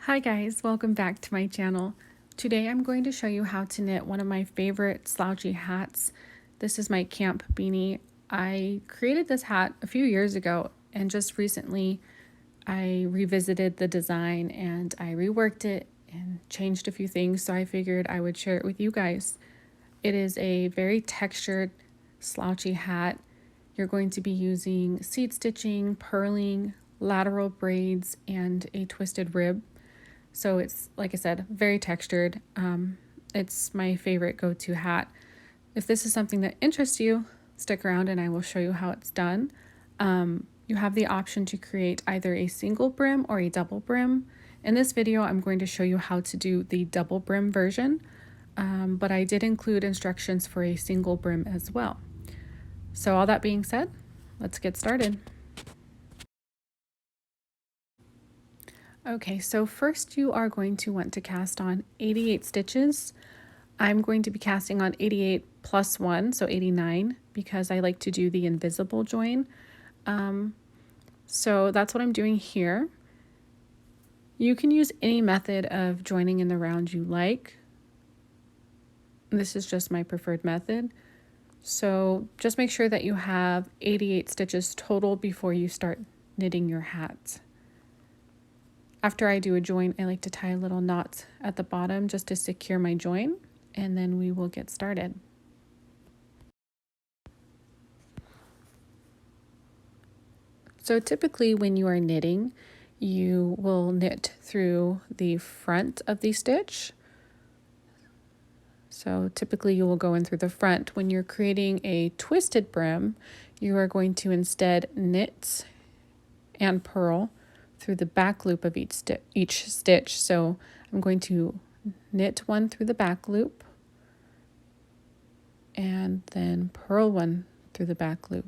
Hi guys, welcome back to my channel. Today I'm going to show you how to knit one of my favorite slouchy hats. This is my Camp Beanie. I created this hat a few years ago and just recently I revisited the design and I reworked it and changed a few things, so I figured I would share it with you guys. It is a very textured slouchy hat. You're going to be using seed stitching, purling, lateral braids, and a twisted rib. So it's, like I said, very textured. It's my favorite go-to hat. If this is something that interests you, stick around and I will show you how it's done. You have the option to create either a single brim or a double brim. In this video, I'm going to show you how to do the double brim version, but I did include instructions for a single brim as well. So all that being said, let's get started. Okay, so first you are going to want to cast on 88 stitches. I'm going to be casting on 88 plus 1, so 89, because I like to do the invisible join. So that's what I'm doing here. You can use any method of joining in the round you like. This is just my preferred method. So just make sure that you have 88 stitches total before you start knitting your hat. After I do a join, I like to tie a little knot at the bottom just to secure my join, and then we will get started. So typically when you are knitting, you will knit through the front of the stitch. So typically you will go in through the front. When you're creating a twisted brim, you are going to instead knit and purl through the back loop of each stitch. So I'm going to knit one through the back loop and then purl one through the back loop.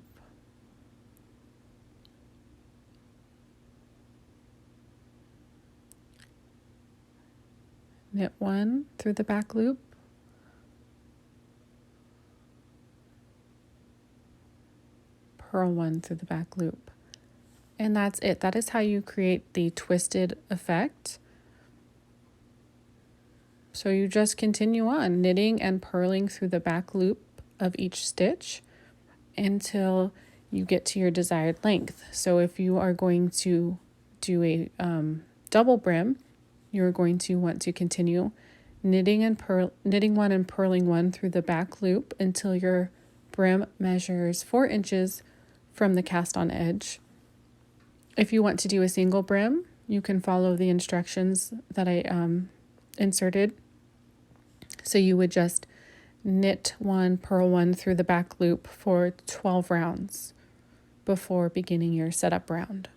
Knit one through the back loop, purl one through the back loop. And that's it. That is how you create the twisted effect. So you just continue on knitting and purling through the back loop of each stitch until you get to your desired length. So if you are going to do a double brim, you're going to want to continue knitting one and purling one through the back loop until your brim measures 4 inches from the cast on edge. If you want to do a single brim, you can follow the instructions that I inserted. So you would just knit one, purl one through the back loop for 12 rounds before beginning your setup round.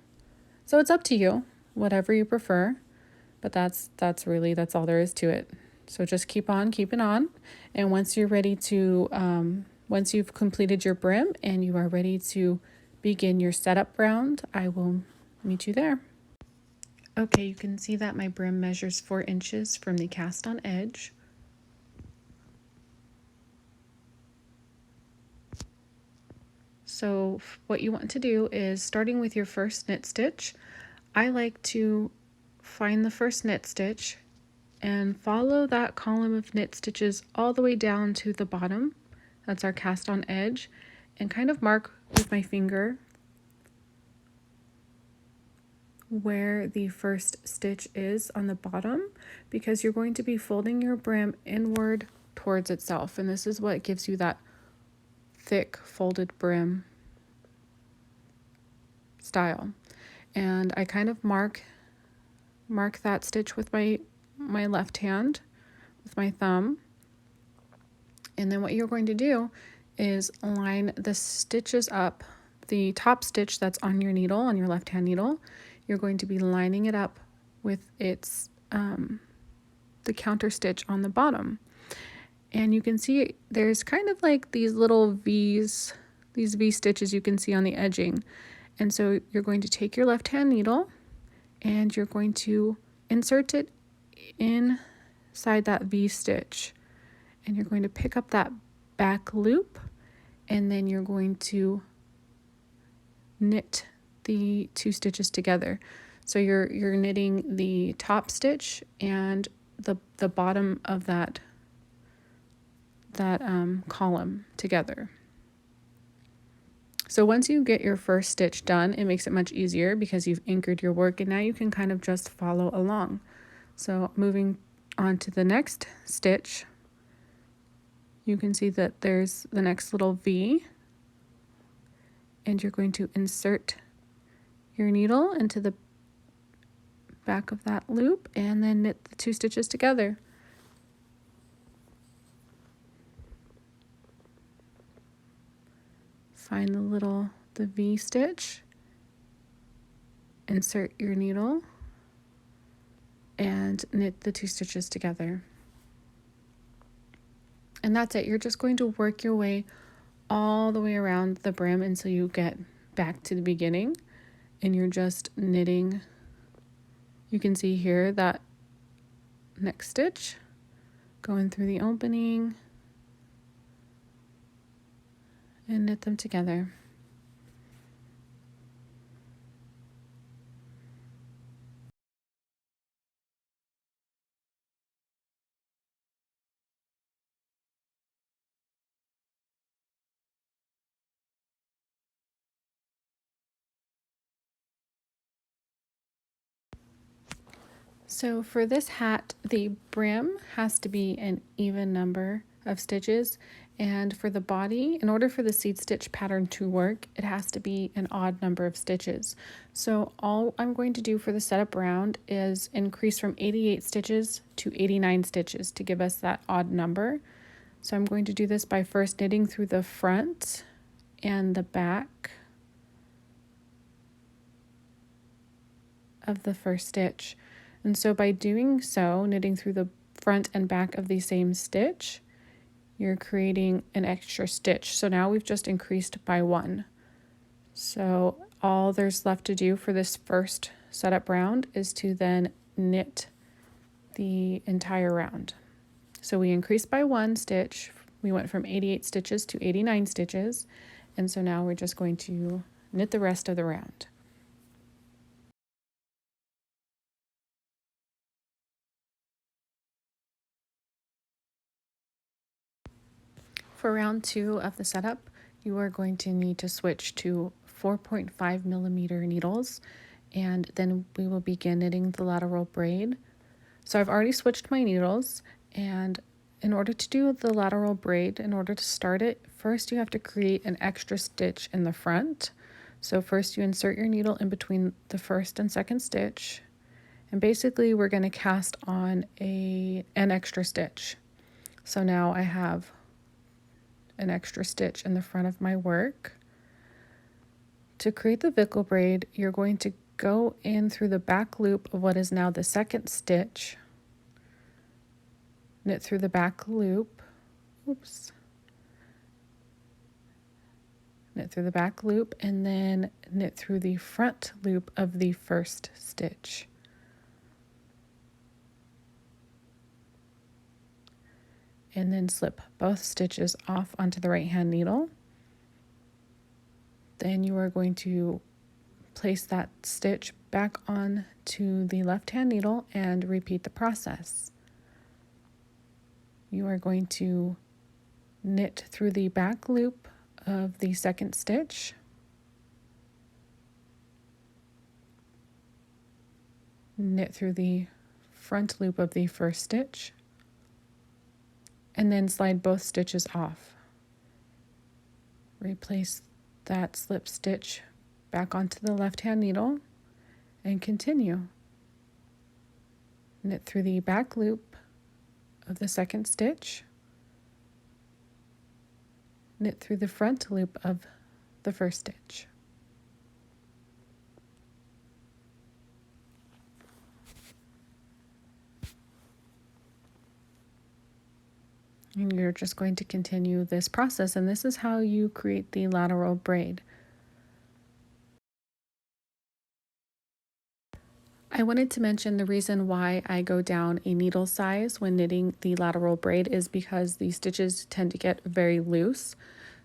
So it's up to you, whatever you prefer, but that's all there is to it. So just keep on keeping on, and once you're ready to, once you've completed your brim and you are ready to begin your setup round, I will meet you there. Okay, you can see that my brim measures 4 inches from the cast on edge. So what you want to do is, starting with your first knit stitch, I like to find the first knit stitch and follow that column of knit stitches all the way down to the bottom. That's our cast on edge, and kind of mark with my finger where the first stitch is on the bottom, because you're going to be folding your brim inward towards itself, and this is what gives you that thick folded brim style. And I kind of mark that stitch with my left hand with my thumb, and then what you're going to do is line the stitches up. The top stitch that's on your needle, on your left hand needle, you're going to be lining it up with its the counter stitch on the bottom. And you can see there's kind of like these little V's, these V stitches you can see on the edging. And so you're going to take your left hand needle and you're going to insert it inside that V stitch. And you're going to pick up that back loop, and then you're going to knit the 2 stitches together. So you're knitting the top stitch and the bottom of that column together. So once you get your first stitch done, it makes it much easier because you've anchored your work, and now you can kind of just follow along. So moving on to the next stitch, you can see that there's the next little V, and you're going to insert your needle into the back of that loop and then knit the 2 stitches together. Find the V stitch, insert your needle, and knit the 2 stitches together. And that's it. You're just going to work your way all the way around the brim until you get back to the beginning, and you're just knitting. You can see here that next stitch going through the opening and knit them together. So for this hat, the brim has to be an even number of stitches, and for the body, in order for the seed stitch pattern to work, it has to be an odd number of stitches. So all I'm going to do for the setup round is increase from 88 stitches to 89 stitches to give us that odd number. So I'm going to do this by first knitting through the front and the back of the first stitch. And so by doing so, knitting through the front and back of the same stitch, you're creating an extra stitch. So now we've just increased by 1. So all there's left to do for this first setup round is to then knit the entire round. So we increased by 1 stitch. We went from 88 stitches to 89 stitches. And so now we're just going to knit the rest of the round. For round 2 of the setup, you are going to need to switch to 4.5 millimeter needles, and then we will begin knitting the lateral braid. So I've already switched my needles, and in order to do the lateral braid, in order to start it, first you have to create an extra stitch in the front. So first you insert your needle in between the first and second stitch, and basically we're going to cast on an extra stitch. So now I have an extra stitch in the front of my work. To create the Vickle braid, you're going to go in through the back loop of what is now the second stitch, knit through the back loop, knit through the back loop, and then knit through the front loop of the first stitch. And then slip both stitches off onto the right hand needle. Then you are going to place that stitch back on to the left hand needle and repeat the process. You are going to knit through the back loop of the second stitch, knit through the front loop of the first stitch, and then slide both stitches off. Replace that slip stitch back onto the left hand needle and continue. Knit through the back loop of the second stitch, knit through the front loop of the first stitch. And you're just going to continue this process, and this is how you create the lateral braid. I wanted to mention the reason why I go down a needle size when knitting the lateral braid is because the stitches tend to get very loose.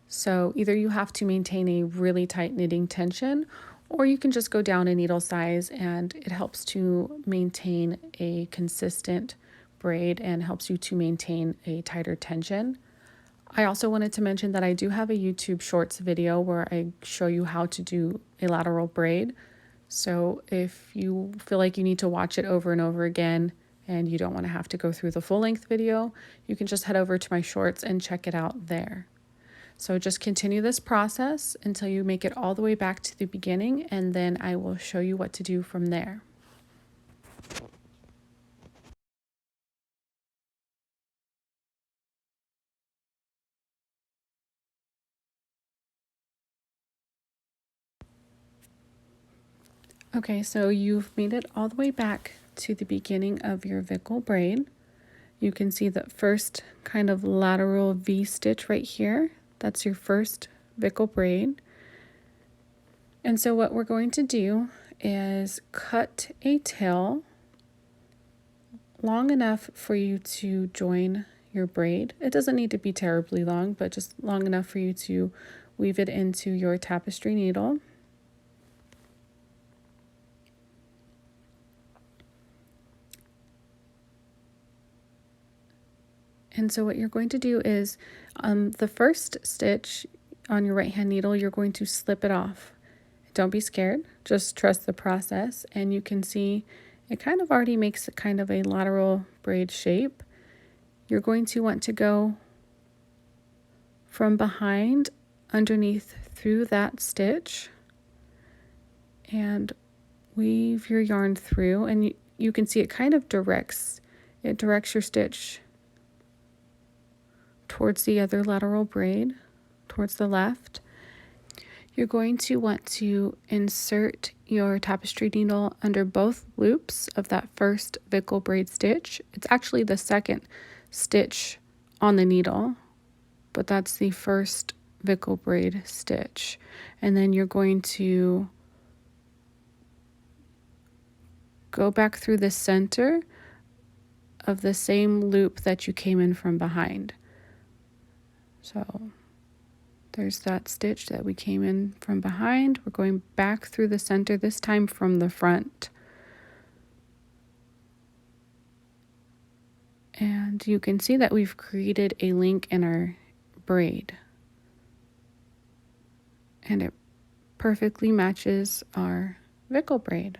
So either you have to maintain a really tight knitting tension, or you can just go down a needle size, and it helps to maintain a consistent braid and helps you to maintain a tighter tension. I also wanted to mention that I do have a YouTube Shorts video where I show you how to do a lateral braid. So if you feel like you need to watch it over and over again and you don't want to have to go through the full length video, you can just head over to my shorts and check it out there. So just continue this process until you make it all the way back to the beginning, and then I will show you what to do from there. Okay, so you've made it all the way back to the beginning of your Vickle braid. You can see the first kind of lateral V stitch right here. That's your first Vickle braid. And so what we're going to do is cut a tail long enough for you to join your braid. It doesn't need to be terribly long, but just long enough for you to weave it into your tapestry needle. And so what you're going to do is the first stitch on your right hand needle, you're going to slip it off. Don't be scared, just trust the process, and you can see it kind of already makes kind of a lateral braid shape. You're going to want to go from behind underneath through that stitch and weave your yarn through, and you can see it kind of directs your stitch towards the other lateral braid, towards the left. You're going to want to insert your tapestry needle under both loops of that first Vickle braid stitch. It's actually the second stitch on the needle, but that's the first Vickle braid stitch. And then you're going to go back through the center of the same loop that you came in from behind. So there's that stitch that we came in from behind. We're going back through the center, this time from the front. And you can see that we've created a link in our braid. And it perfectly matches our Vickle braid.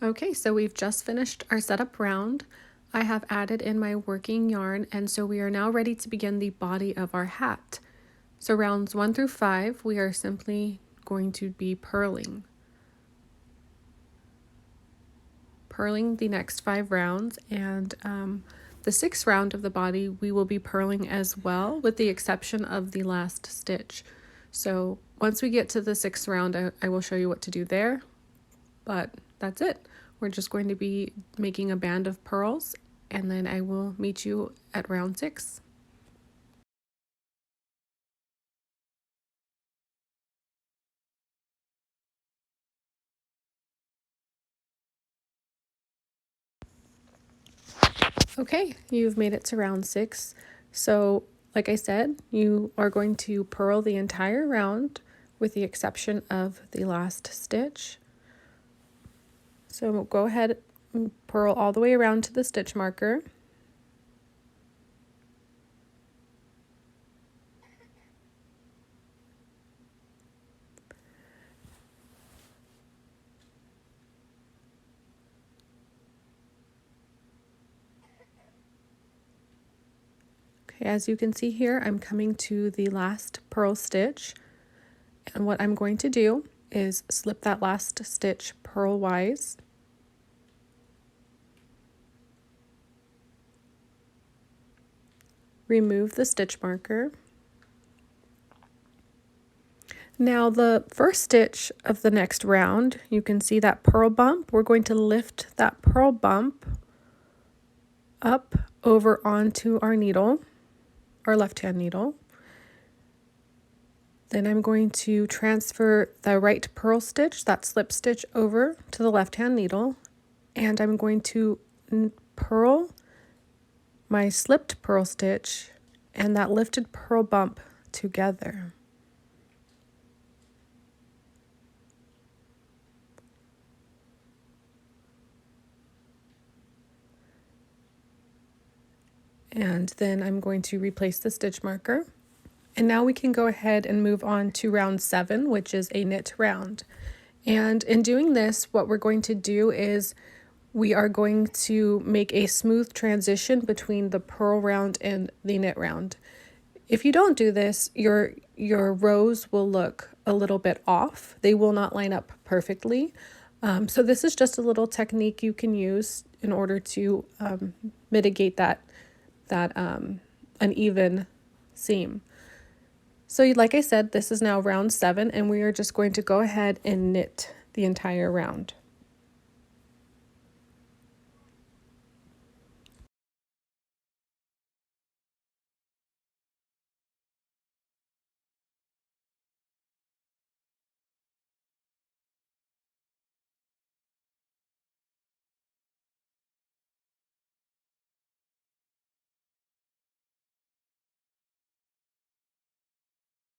Okay, so we've just finished our setup round. I have added in my working yarn, and so we are now ready to begin the body of our hat. So rounds 1 through 5, we are simply going to be purling. Purling the next 5 rounds, and the 6th round of the body we will be purling as well, with the exception of the last stitch. So once we get to the 6th round, I will show you what to do there, but that's it. We're just going to be making a band of purls, and then I will meet you at round 6. Okay, you've made it to round 6. So like I said, you are going to purl the entire round with the exception of the last stitch. So go ahead and purl all the way around to the stitch marker. Okay, as you can see here, I'm coming to the last purl stitch, and what I'm going to do is slip that last stitch purlwise. Remove the stitch marker. Now the first stitch of the next round, you can see that purl bump. We're going to lift that purl bump up over onto our needle, our left-hand needle. Then I'm going to transfer the right purl stitch, that slip stitch, over to the left-hand needle, and I'm going to purl my slipped purl stitch and that lifted purl bump together. And then I'm going to replace the stitch marker. And now we can go ahead and move on to round 7, which is a knit round. And in doing this, what we're going to do is we are going to make a smooth transition between the purl round and the knit round. If you don't do this, your rows will look a little bit off. They will not line up perfectly. So this is just a little technique you can use in order to mitigate that uneven seam. So like I said, this is now round 7, and we are just going to go ahead and knit the entire round.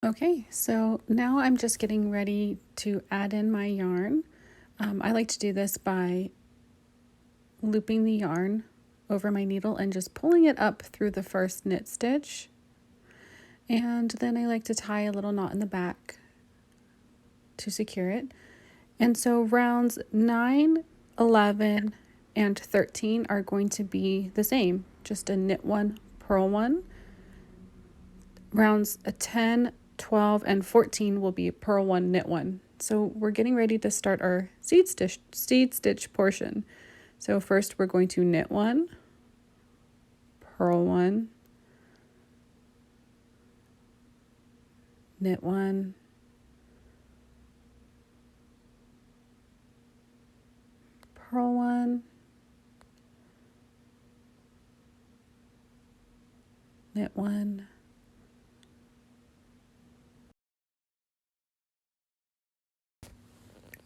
Okay, so now I'm just getting ready to add in my yarn. I like to do this by looping the yarn over my needle and just pulling it up through the first knit stitch. And then I like to tie a little knot in the back to secure it. And so rounds 9, 11, and 13 are going to be the same, just a knit 1, purl 1. Rounds 10, 12, and 14 will be purl 1, knit 1. So we're getting ready to start our seed stitch portion. So first we're going to knit 1, purl 1, knit 1, purl 1, knit 1,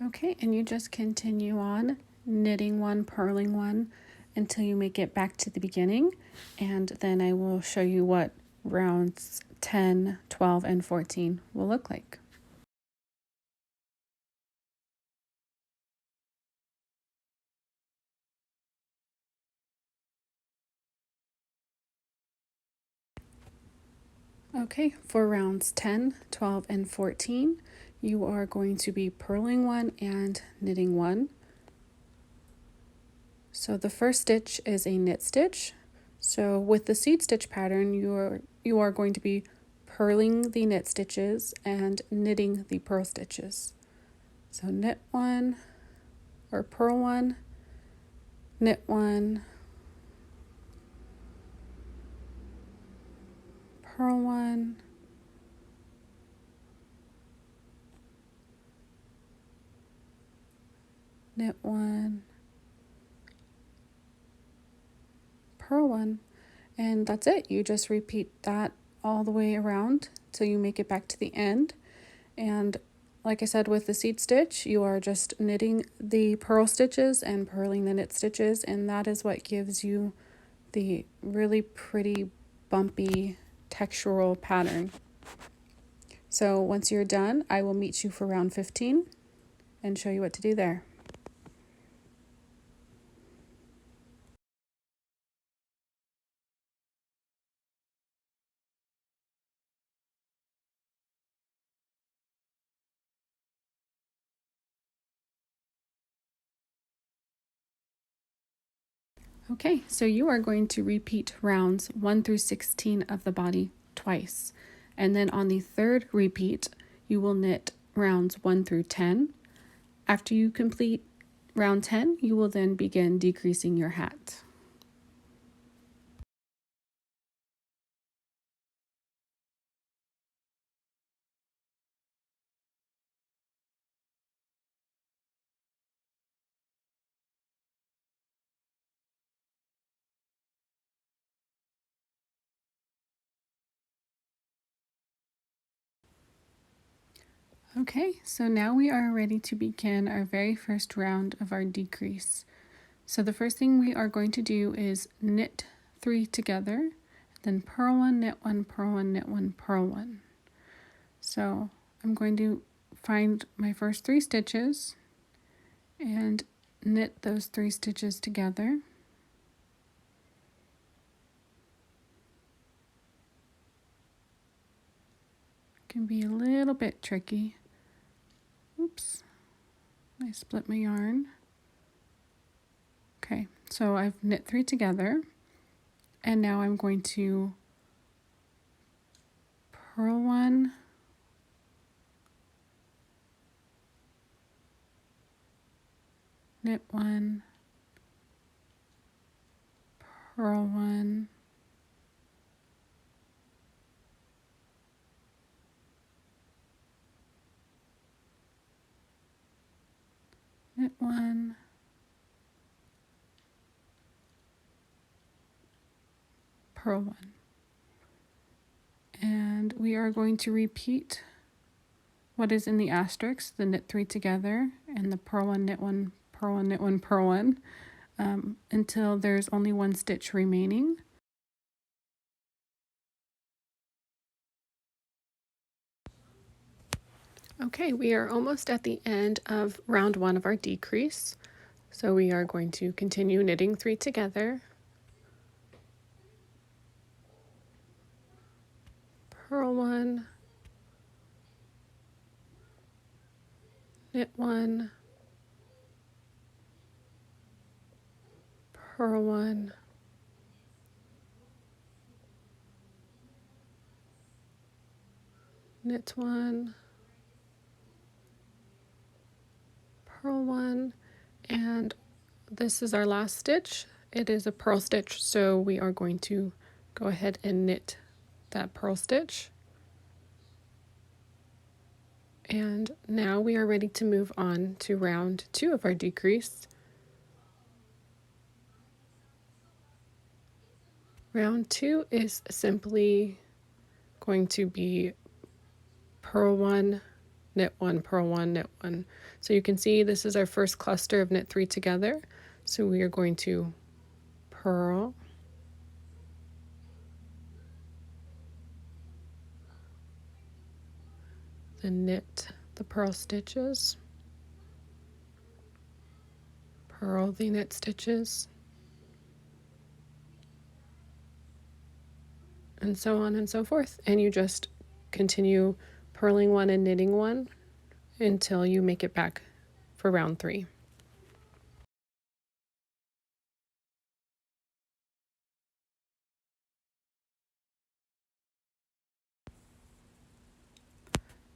okay, and you just continue on knitting 1, purling 1 until you make it back to the beginning, and then I will show you what rounds 10, 12, and 14 will look like. Okay, for rounds 10, 12, and 14, you are going to be purling 1 and knitting 1. So the first stitch is a knit stitch. So with the seed stitch pattern, you are going to be purling the knit stitches and knitting the purl stitches. So knit 1, or purl 1, knit 1, purl 1, knit 1, purl 1, and that's it. You just repeat that all the way around till you make it back to the end. And like I said, with the seed stitch, you are just knitting the purl stitches and purling the knit stitches, and that is what gives you the really pretty bumpy textural pattern. So once you're done, I will meet you for round 15 and show you what to do there. Okay, so you are going to repeat rounds 1 through 16 of the body twice. And then on the third repeat, you will knit rounds 1 through 10. After you complete round 10, you will then begin decreasing your hat. Okay, so now we are ready to begin our very first round of our decrease. So the first thing we are going to do is knit 3 together, then purl 1, knit 1, purl 1, knit 1, purl 1. So I'm going to find my first 3 stitches and knit those 3 stitches together. Can be a little bit tricky. Oops, I split my yarn. Okay, so I've knit 3 together, and now I'm going to purl 1, knit 1, purl 1, knit 1, purl 1. And we are going to repeat what is in the asterisks, the knit 3 together, and the purl 1, knit 1, purl 1, knit 1, purl 1, until there's only 1 stitch remaining. Okay, we are almost at the end of round 1 of our decrease. So we are going to continue knitting 3 together, purl 1, knit 1, purl 1, knit 1, purl 1, and this is our last stitch. It is a purl stitch, so we are going to go ahead and knit that purl stitch. And now we are ready to move on to round 2 of our decrease. Round 2 is simply going to be purl 1, knit 1, purl 1, knit 1. So you can see this is our first cluster of knit 3 together. So we are going to purl, then knit the purl stitches, purl the knit stitches, and so on and so forth. And you just continue purling 1 and knitting 1 until you make it back for round 3.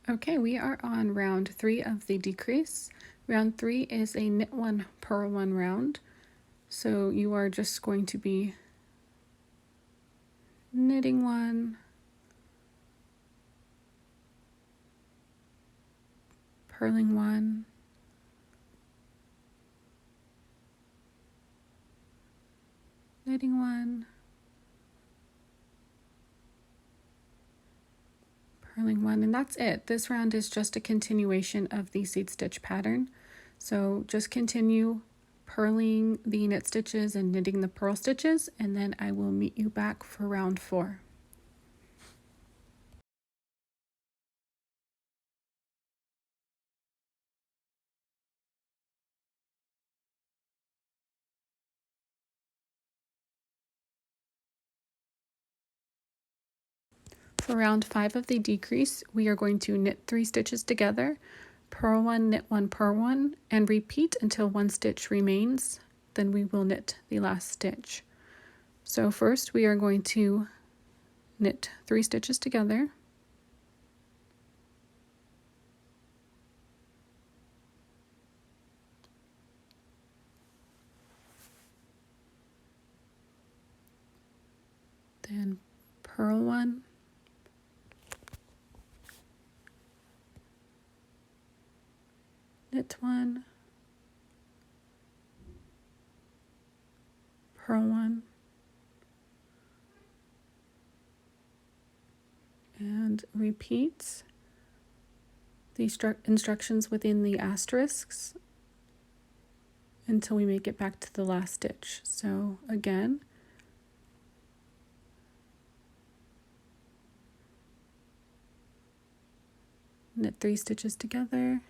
Okay, we are on round 3 of the decrease. Round 3 is a knit 1, purl 1 round. So you are just going to be knitting 1, purling 1, knitting 1, purling 1, and that's it. This round is just a continuation of the seed stitch pattern. So just continue purling the knit stitches and knitting the purl stitches, and then I will meet you back for round 4. For round 5 of the decrease, we are going to knit 3 stitches together, purl 1, knit 1, purl 1, and repeat until 1 stitch remains. Then we will knit the last stitch. So first we are going to knit 3 stitches together, then purl 1, knit 1, purl 1, and repeat the instructions within the asterisks until we make it back to the last stitch. So again, knit 3 stitches together,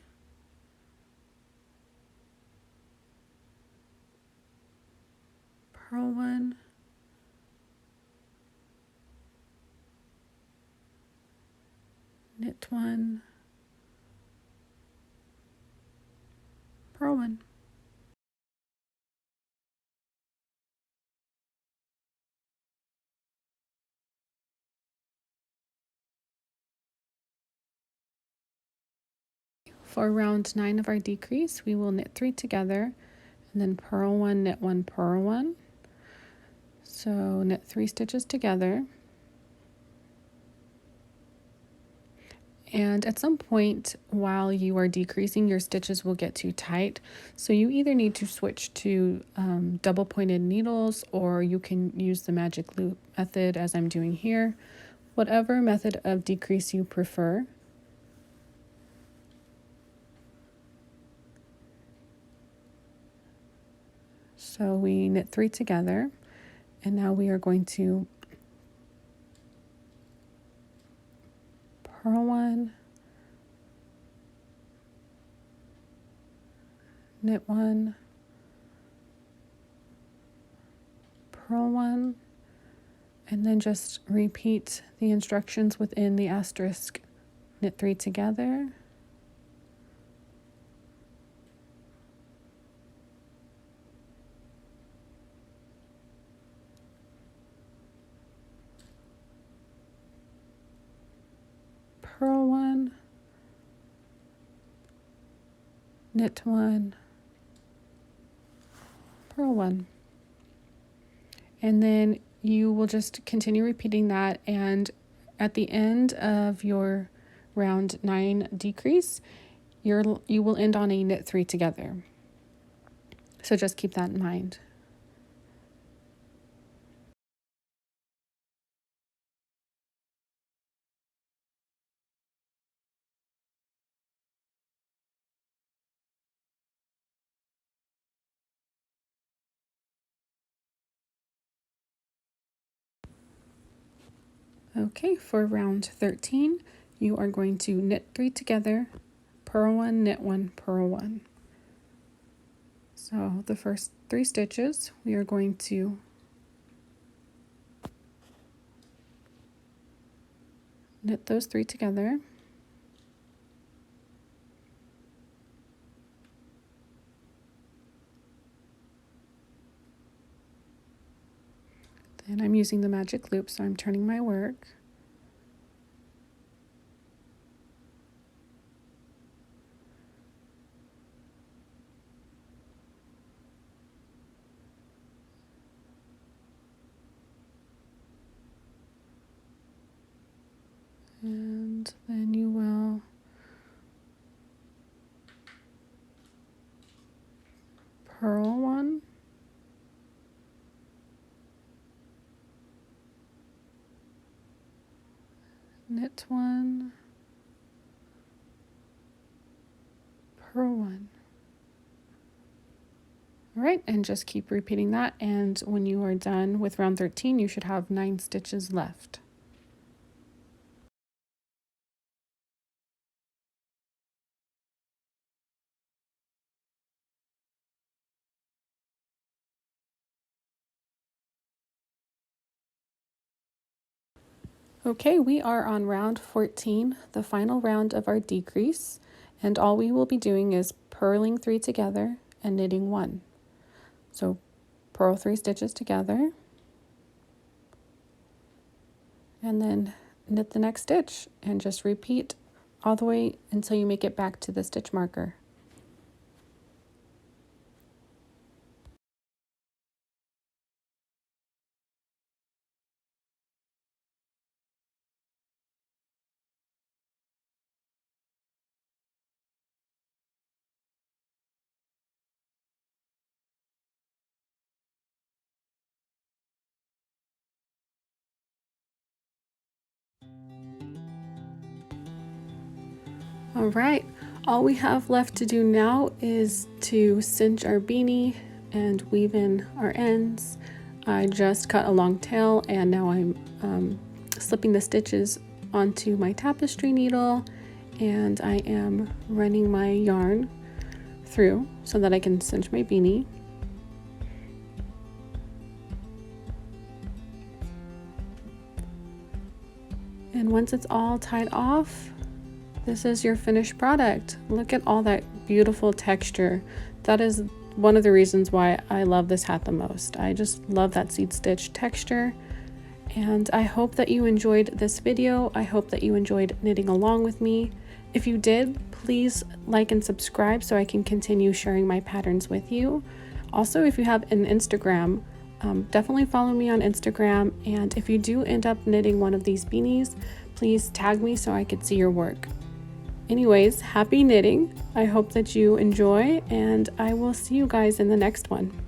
purl 1, knit 1, purl 1. For round 9 of our decrease, we will knit 3 together and then purl 1, knit 1, purl 1. So knit 3 stitches together. And at some point while you are decreasing, your stitches will get too tight. So you either need to switch to double pointed needles, or you can use the magic loop method as I'm doing here. Whatever method of decrease you prefer. So we knit 3 together, and now we are going to purl 1, knit 1, purl 1, and then just repeat the instructions within the asterisk. Knit 3 together, purl 1, knit 1, purl 1. And then you will just continue repeating that, and at the end of your round 9 decrease, you will end on a knit 3 together. So just keep that in mind. Okay, for round 13, you are going to knit 3 together, purl 1, knit 1, purl 1. So the first 3 stitches, we are going to knit those 3 together. Then I'm using the magic loop, so I'm turning my work. And then you will purl 1, knit 1, purl 1. All right, and just keep repeating that, and when you are done with round 13, you should have 9 stitches left. Okay, we are on round 14, the final round of our decrease, and all we will be doing is purling 3 together and knitting 1. So purl 3 stitches together, and then knit the next stitch, and just repeat all the way until you make it back to the stitch marker. All right, all we have left to do now is to cinch our beanie and weave in our ends. I just cut a long tail and now I'm slipping the stitches onto my tapestry needle, and I am running my yarn through so that I can cinch my beanie. And once it's all tied off, this is your finished product. Look at all that beautiful texture. That is one of the reasons why I love this hat the most. I just love that seed stitch texture. And I hope that you enjoyed this video. I hope that you enjoyed knitting along with me. If you did, please like and subscribe so I can continue sharing my patterns with you. Also, if you have an Instagram, definitely follow me on Instagram. And if you do end up knitting one of these beanies, please tag me so I could see your work. Anyways, happy knitting. I hope that you enjoy, and I will see you guys in the next one.